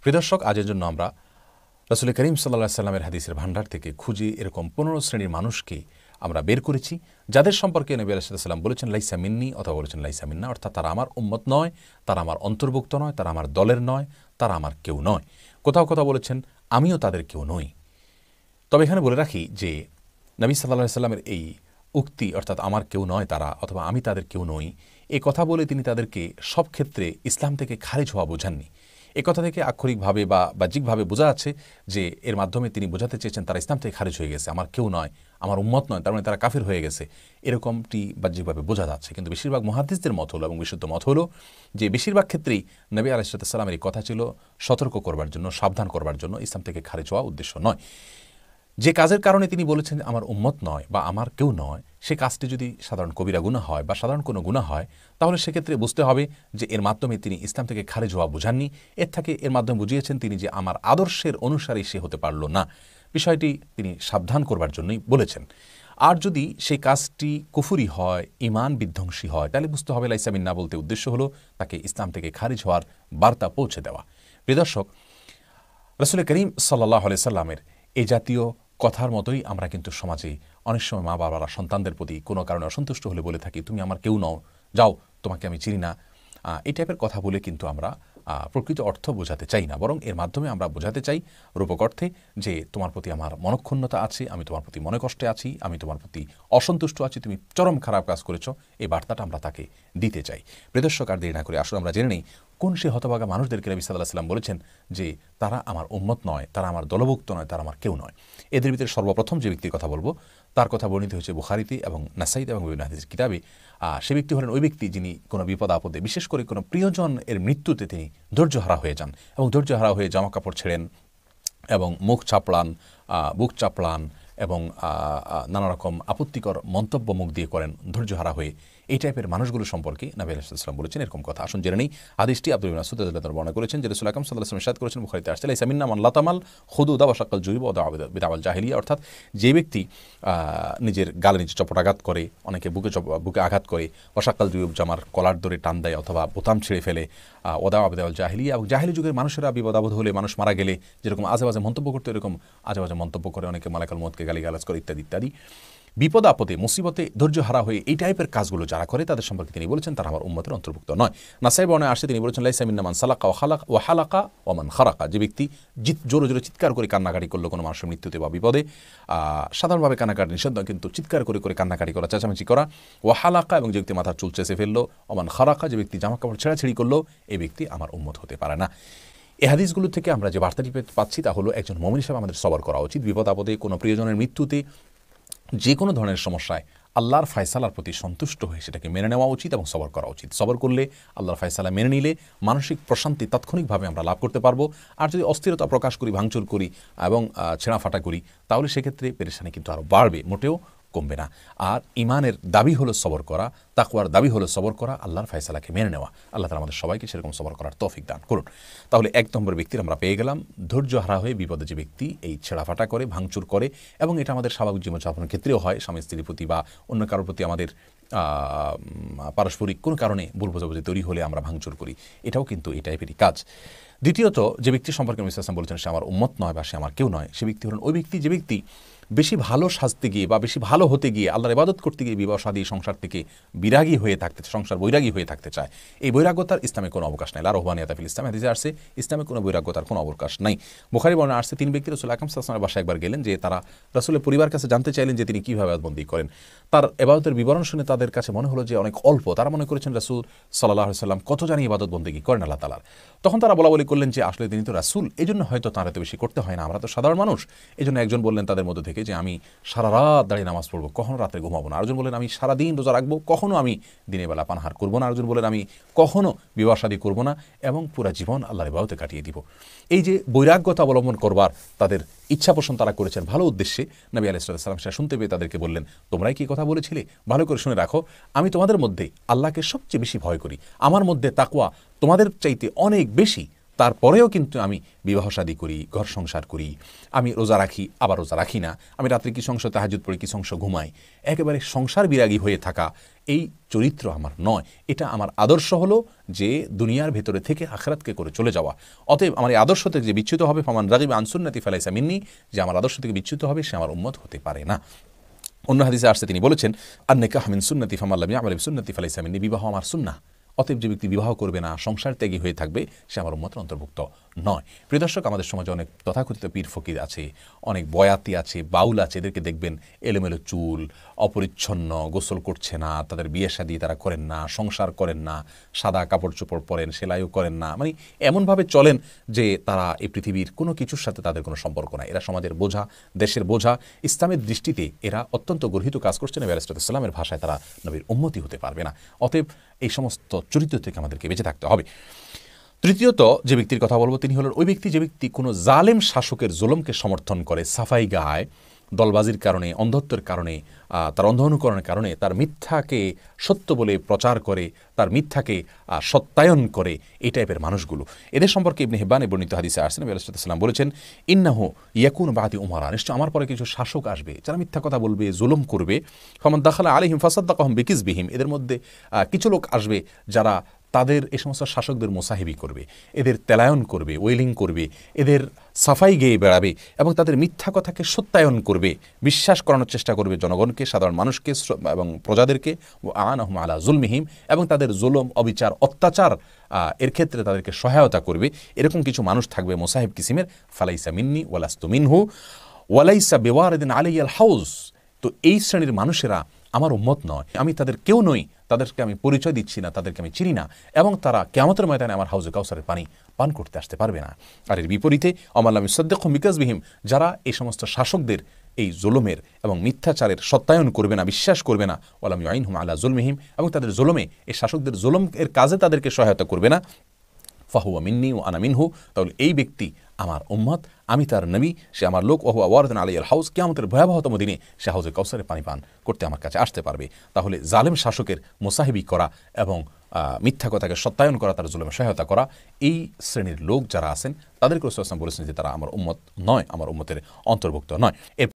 প্রিয় দর্শক, আজের জন্য আমরা রাসূল করিম সাল্লাল্লাহু আলাইহি সাল্লামের হাদিসের ভান্ডার থেকে খুঁজে এরকম 15 শ্রেণীর মানুষকে আমরা বের করেছি, যাদের সম্পর্কে নবী আলাইহিস সালাম বলেছেন লাইসা মিন্নি অথবা বলেছেন লাইসা মিন্না, অর্থাৎ তারা আমার উম্মত নয়, তারা আমার অন্তর্ভুক্ত নয়, তারা আমার দলের নয়, তারা আমার কেউ নয়। কোথাও কোথাও বলেছেন আমিও তাদের কেউ নই। তবে এখানে বলে রাখি যে নবী সাল্লাল্লাহু আলাইহি সাল্লামের এই উক্তি, অর্থাৎ আমার কেউ নয় তারা অথবা আমি তাদের কেউ নই, এই কথা বলে তিনি তাদেরকে সব ক্ষেত্রে ইসলাম থেকে খারিজ হওয়া বোঝাননি। এ কথা থেকে আক্ষরিকভাবে বা বাহ্যিকভাবে বোঝা যাচ্ছে যে এর মাধ্যমে তিনি বোঝাতে চেয়েছেন তারা ইসলাম থেকে খারিজ হয়ে গেছে, আমার কেউ নয়, আমার উম্মত নয়, তার মানে তারা কাফির হয়ে গেছে, এরকমটি বাহ্যিকভাবে বোঝা যাচ্ছে। কিন্তু বেশিরভাগ মুহাদ্দিসদের মত হলো এবং বিশুদ্ধ মত হলো যে বেশিরভাগ ক্ষেত্রেই নবী আলাইহিস সালামের এই কথা ছিল সতর্ক করবার জন্য, সাবধান করবার জন্য, ইসলাম থেকে খারিজ হওয়া উদ্দেশ্য নয়। যে কাজের কারণে তিনি বলেছেন আমার উম্মত নয় বা আমার কেউ নয়, সে কাজটি যদি সাধারণ কবিরা গুনাহ হয় বা সাধারণ কোনো গুনাহ হয়, তাহলে সেক্ষেত্রে বুঝতে হবে যে এর মাধ্যমে তিনি ইসলাম থেকে খারিজ হওয়া বোঝাননি। এর মাধ্যমে বুঝিয়েছেন তিনি যে আমার আদর্শের অনুসারী সে হতে পারল না, বিষয়টি তিনি সাবধান করবার জন্যই বলেছেন। আর যদি সেই কাজটি কুফুরি হয়, ঈমান বিধ্বংসী হয়, তাহলে বুঝতে হবে লাইসা মিন্না বলতে উদ্দেশ্য হলো তাকে ইসলাম থেকে খারিজ হওয়ার বার্তা পৌঁছে দেওয়া। প্রিয় দর্শক, রাসূল করিম সাল্লাল্লাহু আলাইহি সাল্লামের এই জাতীয় কথার মতোই আমরা কিন্তু সমাজে অনেক সময় মা বাবারা সন্তানদের প্রতি কোনো কারণে অসন্তুষ্ট হলে বলে থাকি তুমি আমার কেউ নও, যাও, তোমাকে আমি চিনি না। এই টাইপের কথা বলে কিন্তু আমরা প্রকৃত অর্থ বোঝাতে চাই না, বরং এর মাধ্যমে আমরা বোঝাতে চাই রূপক অর্থে যে তোমার প্রতি আমার মনক্ষুণ্ণতা আছে, আমি তোমার প্রতি মনে কষ্টে আছি, আমি তোমার প্রতি অসন্তুষ্ট আছি, তুমি চরম খারাপ কাজ করেছ, এই বার্তাটা আমরা তাকে দিতে চাই। প্রিয় দর্শক, আর দেরি না করে আসলে আমরা জেনে নিই কোন সে হতভাগা মানুষদেরকে নবী সাল্লাল্লাহু আলাইহি সাল্লাম বলেছেন যে তারা আমার উম্মত নয়, তারা আমার দলভুক্ত নয়, তারা আমার কেউ নয়। এদের ভিতরে সর্বপ্রথম যে ব্যক্তির কথা বলবো তার কথা বর্ণিত হয়েছে বুখারীতে এবং নাসাঈতে এবং বিভিন্ন হাদিসের কিতাবে। সে ব্যক্তি হলেন ওই ব্যক্তি যিনি কোনো বিপদ আপদে, বিশেষ করে কোনো প্রিয়জন এর মৃত্যুতে তিনি ধৈর্যহারা হয়ে যান এবং ধৈর্যহারা হয়ে জামা কাপড় ছেড়েন এবং মুখ চাপড়ান, বুক চাপড়ান এবং নানা রকম আপত্তিকর মন্তব্য মুখ দিয়ে করেন ধৈর্যহারা হয়ে। এই টাইপের মানুষগুলো সম্পর্কে নবী আলাইহিস সালাম বলেছেন এরকম কথা। আসুন জেনে নেই হাদিসটি। আব্দুল্লাহ ইবনে মাসউদ রাদিয়াল্লাহু আনহু বর্ণনা করেছেন যে রাসূল আকরাম সাল্লাল্লাহু আলাইহি ওয়াসাল্লাম ইরশাদ করেছেন, বুখারীতে আসছে, লাইসা মিন্না মান লাতামাল খুদুদা ওয়া শাক্কাল জুয়ুব ওয়া দা'a বিদাওয়াল জাহিলিয়া, অর্থাৎ যে ব্যক্তি নিজের গালে নিজে চপটাঘাত করে, অনেকে বুকে আঘাত করে, ওয়া শাক্কাল জুয়ুব জামার কলার ধরে টান দেয় অথবা বোতাম ছিঁড়ে ফেলে, ওয়া দা'a বিদাওয়াল জাহিলিয়া, এবং জাহিলি যুগের মানুষেরা বিপদ আপদ হলে, মানুষ মারা গেলে যেরকম আজে বাজে মন্তব্য করতে, এরকম আজে বাজে মন্তব্য করে, অনেকে মালাকুল মউতকে গালিগালাজ করে ইত্যাদি ইত্যাদি। বিপদ আপদে মুসিবতে ধৈর্য হারা হয়ে এই টাইপের কাজগুলো যারা করে তাদের সম্পর্কে তিনি বলেছেন তারা আমার উম্মতের অন্তর্ভুক্ত নয়। নাসাঈ বর্ণনায় আসে তিনি বলেছেন লাইসা মিন্না মান সালাকা ওয়া হালাকা ওয়া মান খারাকা, যে ব্যক্তি জোরে জোরে চিৎকার করে কান্নাকাটি করলো কোনো মানুষের মৃত্যুতে বা বিপদে, সাধারণভাবে কান্নাকাটি নিষিদ্ধ, কিন্তু চিৎকার করে করে কান্নাকাটি করা, চেঁচামেচি করা, ওয়া হালাকা, এবং যে ব্যক্তি মাথার চুল চেঁচে ফেললো, ওয়া মান খারাকা, যে ব্যক্তি জামা কাপড় ছেঁড়াছেড়ি করলো, এই ব্যক্তি আমার উম্মত হতে পারে না। এই হাদিসগুলো থেকে আমরা যে বার্তাটি পাচ্ছি তা হলো একজন মুমিন হিসেবে আমাদের সবর করা উচিত। বিপদ আপদে, কোনো প্রিয়জনের মৃত্যুতে, যে কোনো ধরনের সমস্যায় আল্লাহর ফায়সালার প্রতি সন্তুষ্ট হয়ে সেটাকে মেনে নেওয়া উচিত এবং সবর করা উচিত। সবর করলে, আল্লাহর ফায়সালা মেনে নিলে মানসিক প্রশান্তি তাৎক্ষণিকভাবে আমরা লাভ করতে পারবো। আর যদি অস্থিরতা প্রকাশ করি, ভাঙচুর করি এবং ছেঁড়াফাটা করি, তাহলে সেক্ষেত্রে পেরেশানি কিন্তু আরও বাড়বে, মোটেও কমবে না। আর ইমানের দাবি হলো সবর করা, তাকওয়ার দাবি হলো সবর করা, আল্লাহর ফায়সালাকে মেনে নেওয়া। আল্লাহ তাআলা আমাদের সবাইকে সেরকম সবর করার তৌফিক দান করুন। তাহলে এক নম্বর ব্যক্তির আমরা পেয়ে গেলাম, ধৈর্য হারা হয়ে বিপদে যে ব্যক্তি এই ছেঁড়াফাটা করে, ভাঙচুর করে, এবং এটা আমাদের স্বাভাবিক জীবনযাপনের ক্ষেত্রেও হয়, স্বামী স্ত্রীর প্রতি বা অন্য কারোর প্রতি আমাদের পারস্পরিক কোনো কারণে ভুল বোঝাবুঝি তৈরি হলে আমরা ভাঙচুর করি, এটাও কিন্তু এই টাইপেরই কাজ। দ্বিতীয়ত, যে ব্যক্তি সম্পর্কে নবী সাল্লাল্লাহু আলাইহি ওয়াসাল্লাম বলেছেন সে আমার উম্মত নয় বা সে আমার কেউ নয়, সে ব্যক্তি হলেন ওই ব্যক্তি যে ব্যক্তি বেশি ভালো সাজতে গিয়ে বা বেশি ভালো হতে গিয়ে, আল্লাহর ইবাদত করতে গিয়ে বিবাহ শাদী সংসার থেকে বিরাগী হয়ে থাকতে, সংসার বৈরাগী হয়ে থাকতে চায়। এই বৈরাগ্যতার ইসলামে কোনো অবকাশ নাই। লা রহবানিয়াতা ফিল ইসলাম, হাদিসে আসছে ইসলামে কোনো বৈরাগ্যতার কোনো অবকাশ নাই। বুখারী বর্ণনায় আসছে তিন ব্যক্তি রাসূল আকরাম সাল্লাল্লাহু আলাইহি ওয়াসাল্লামের বাসায় একবার গেলেন, যে তারা রাসূলের পরিবারের কাছে জানতে চাইলেন যে তিনি কীভাবে ইবাদতবন্দি করেন। তার ইবাদতের বিবরণ শুনে তাদের কাছে মনে হলো যে অনেক অল্প। তারা মনে করেছেন রাসূল সাল্লাল্লাহু আলাইহি ওয়াসাল্লাম কত জানি ইবাদতবন্দি করেন আল্লাহ তাআলার। তখন তারা বলাবলি করলেন যে আসলে তিনি তো রাসূল, এই জন্য হয়তো তাঁর এত বেশি করতে হয় না, আমরা তো সাধারণ মানুষ। এই জন্য একজন বললেন তাদের মধ্যে থেকে যে আমি সারা রাত দাঁড়িয়ে নামাজ পড়বো, কখনো রাত্রে ঘুমাবো না। আরেকজন বললেন আমি সারাদিন রোজা রাখবো, কখনো আমি দিনের বেলা পানাহার করবো না। আরেকজন বললেন আমি কখনো বিবাহ শাদী করবো না এবং পুরা জীবন আল্লাহর ইবাদতে কাটিয়ে দিব। এই যে বৈরাগ্যতা অবলম্বন করবার তাদের ইচ্ছা পোষণ তারা করেছেন ভালো উদ্দেশ্যে, নবী আলাইহিস সালাম সেটা শুনতে পেয়ে তাদেরকে বললেন, তোমরাই কি কথা বলেছিলে? ভালো করে শুনে রাখো, আমি তোমাদের মধ্যে আল্লাহকে সবচেয়ে বেশি ভয় করি, আমার মধ্যে তাকওয়া তোমাদের চাইতে অনেক বেশি। তারপরেও কিন্তু আমি বিবাহ শাদী করি, ঘর সংসার করি, আমি রোজা রাখি, আবার রোজা রাখি না, আমি রাত্রে কিছু অংশ তাহাজ্জুদ পড়ি, কিছু অংশ ঘুমাই, একেবারে সংসার বিরাগী হয়ে থাকা, এই চরিত্র আমার নয়। এটা আমার আদর্শ হলো যে দুনিয়ার ভেতরে থেকে আখিরাতকে করে চলে যাওয়া। অতএব আমার এই আদর্শ থেকে যে বিচ্যুত হবে, ফামান রাগিবা আন সুন্নতি ফালাইসা মিন্নি, যে আমার আদর্শ থেকে বিচ্যুত হবে সে আমার উম্মত হতে পারে না। অন্য হাদিসে আসছে তিনি বলেছেন, আর নিকাহ মিন সুন্নতি ফামান লাম ইয়ামাল বিসুন্নতি ফালাইসা মিন্নি, বিবাহ আমার সুন্নাহ। অতএব যে ব্যক্তি বিবাহ করবে না, সংসার ত্যাগী হয়ে থাকবে, সে আমার উম্মতের অন্তর্ভুক্ত নয়। প্রিয় দর্শক, আমাদের সমাজে অনেক তথাকথিত পীর ফকির আছে, অনেক বয়াতি আছে, বাউল আছে, এদেরকে দেখবেন এলোমেলো চুল, অপরিচ্ছন্ন, গোসল করছে না, তাদের বিয়ে শাদী তারা করেন না, সংসার করেন না, সাদা কাপড় চোপড় পরেন, সেলাইও করেন না, মানে এমনভাবে চলেন যে তারা এই পৃথিবীর কোনো কিছুর সাথে তাদের কোনো সম্পর্ক নাই। এরা সমাজের বোঝা, দেশের বোঝা। ইসলামের দৃষ্টিতে এরা অত্যন্ত গর্হিত কাজ করছেন। নবী আলাইহিস সালামের ভাষায় তারা নবীর উম্মতি হতে পারবে না। অতএব এই সমস্ত চরিত্র থেকে আমাদেরকে বেঁচে থাকতে হবে। তৃতীয়ত যে ব্যক্তির কথা বলবো তিনি হলেন ওই ব্যক্তি যে ব্যক্তি কোনো জালেম শাসকের জুলুমকে সমর্থন করে, সাফাই গায়, দলবাজির কারণে, অন্ধত্বের কারণে, তার অন্ধ অনুকরণের কারণে তার মিথ্যাকে সত্য বলে প্রচার করে, তার মিথ্যাকে সত্যায়ন করে, এই টাইপের মানুষগুলো। এদের সম্পর্কে ইবনে হিব্বানে বর্ণিত হাদিসে আসছে, নবী আলাইহিস সালাম বলেছেন, ইন্নাহু ইয়াকুনু বাদি উমারা, নিশ্চয় আমার পরে কিছু শাসক আসবে যারা মিথ্যা কথা বলবে, জুলুম করবে। ফামান দাখালা আলাইহিম ফাসাদ্দাকাহুম বিকিজবিহিম, এদের মধ্যে কিছু লোক আসবে যারা তাদের এই সমস্ত শাসকদের মোসাহিবি করবে, এদের তেলায়ন করবে, ওয়েলিং করবে, এদের সাফাই গেয়ে বেড়াবে এবং তাদের মিথ্যা কথাকে সত্যায়ন করবে, বিশ্বাস করানোর চেষ্টা করবে জনগণকে, সাধারণ মানুষকে এবং প্রজাদেরকে। আনাহুম আলা জুলমিহিম, এবং তাদের জুলুম, অবিচার, অত্যাচার এর ক্ষেত্রে তাদেরকে সহায়তা করবে। এরকম কিছু মানুষ থাকবে মোসাহিব কিসিমের। ফালাইসা মিন্নি ওয়ালাস্তু মিনহু ওয়ালাইসা বিওয়ারিদিন আলাইয়াল হাউজ, তো এই শ্রেণীর মানুষেরা আমার উম্মত নয়, আমি তাদের কেউ নই, তাদেরকে আমি পরিচয় দিচ্ছি না, তাদেরকে আমি চিনি না, এবং তারা কিয়ামতের ময়দানে আমার হাউজে কাউসারের পানি পান করতে আসতে পারবে না। আর এর বিপরীতে আমাল্লাম ইসাদ্দিকুহুম বিকাজবিহিম, যারা এই সমস্ত শাসকদের এই জুলুমের এবং মিথ্যাচারের সত্যায়ন করবে না, বিশ্বাস করবে না, ওয়ালাম ইউইনহুম আলা জুলমিহিম, এবং তাদের জুলুমে, এই শাসকদের জুলুমের কাজে তাদেরকে সহায়তা করবে না, ফাহুয়া মিন্নি ও আনা মিনহু, তাহলে এই ব্যক্তি আমার উম্মত, আমি তার নবী, সে আমার লোক। ওহুয়া ওয়ারিদুন আলাইয়াল হাউজ, কিয়ামতের ভয়াবহতম দিনে সে হাউজে কাউসারে পানি পান করতে আমার কাছে আসতে পারবে। তাহলে জালেম শাসকের মোসাহিবি করা এবং মিথ্যা কথাকে সত্যায়ন করা, তার জুলুমে সহায়তা করা, এই শ্রেণীর লোক যারা আছেন তাদেরকে রাসূল সাল্লাল্লাহু আলাইহি ওয়াসাল্লাম বলেছেন যে তারা আমার উম্মত নয়, আমার উম্মতের অন্তর্ভুক্ত নয়।